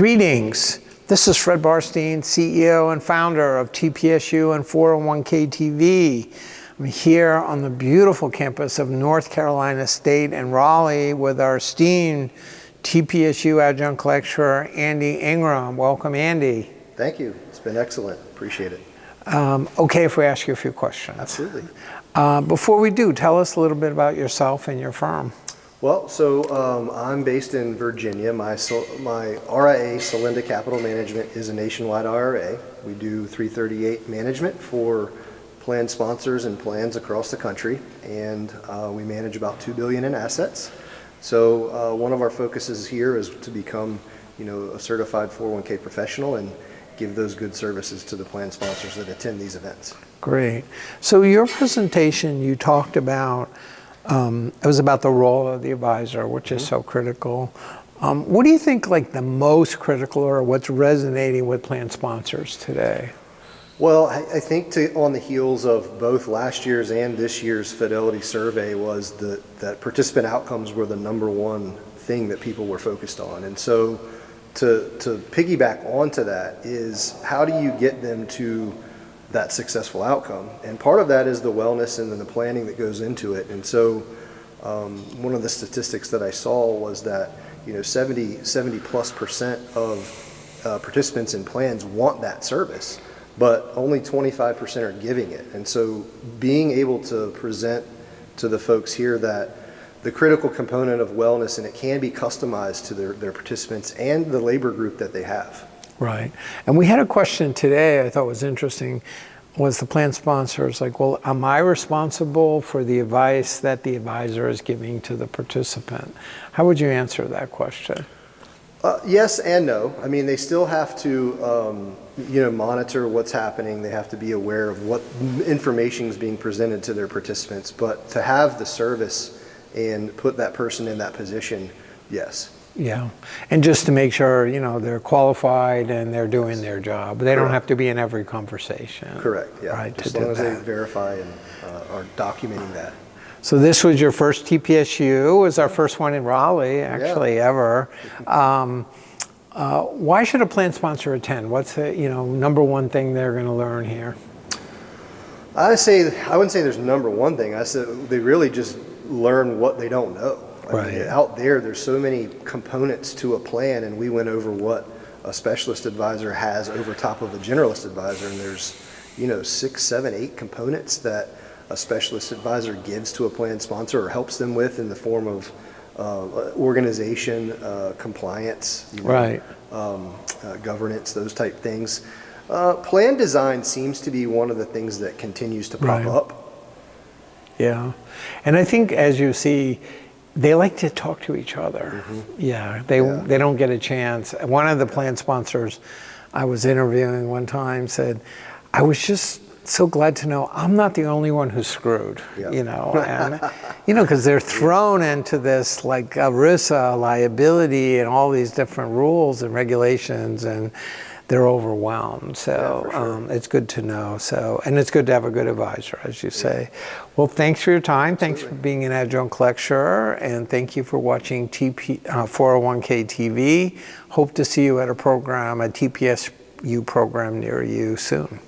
Greetings. This is Fred Barstein, CEO and founder of TPSU and 401k TV. I'm here on the beautiful campus of North Carolina State in Raleigh with our esteemed TPSU adjunct lecturer, Andy Ingram. Welcome, Andy. Thank you. It's been excellent. Appreciate it. Okay if we ask you a few questions? Absolutely. Before we do, tell us a little bit about yourself and your firm. Well, I'm based in Virginia. My RIA, Solinda Capital Management, is a nationwide IRA. We do 338 management for plan sponsors and plans across the country, and we manage about $2 billion in assets. So one of our focuses here is to become, a certified 401k professional and give those good services to the plan sponsors that attend these events. Great. So your presentation, you talked about it was about the role of the advisor, which is so critical. What do you think the most critical or what's resonating with plan sponsors today? Well, I think on the heels of both last year's and this year's Fidelity survey was that participant outcomes were the number one thing that people were focused on. And so to piggyback onto that is, how do you get them to that successful outcome? And part of that is the wellness and then the planning that goes into it. And so one of the statistics that I saw was that 70+% of participants in plans want that service, but only 25% are giving it. And so being able to present to the folks here that the critical component of wellness, and it can be customized to their participants and the labor group that they have. Right. And we had a question today I thought was interesting, was the plan sponsors well, am I responsible for the advice that the advisor is giving to the participant? How would you answer that question? Yes and no. I mean, they still have to, monitor what's happening. They have to be aware of what information is being presented to their participants. But to have the service and put that person in that position, yes. Yeah, and just to make sure, they're qualified and they're doing their job. They don't have to be in every conversation. Correct, yeah. Right, as long as they verify and are documenting that. So this was your first TPSU. It was our first one in Raleigh, actually, ever. Why should a plan sponsor attend? What's the number one thing they're going to learn here? I wouldn't say there's number one thing. I said they really just learn what they don't know. I mean, out there's so many components to a plan, and we went over what a specialist advisor has over top of a generalist advisor, and there's 6, 7, 8 components that a specialist advisor gives to a plan sponsor or helps them with in the form of organization, compliance, governance, those type things. Plan design seems to be one of the things that continues to pop up. Yeah, and I think as you see, they like to talk to each other. They don't get a chance. One of the plan sponsors I was interviewing one time said, I was just so glad to know I'm not the only one who's screwed, and because they're thrown into this ERISA liability and all these different rules and regulations, and they're overwhelmed. So it's good to know. And it's good to have a good advisor, as you say. Well, thanks for your time. Thanks for being an adjunct lecturer, and thank you for watching 401k TV. Hope to see you at a TPSU program near you soon.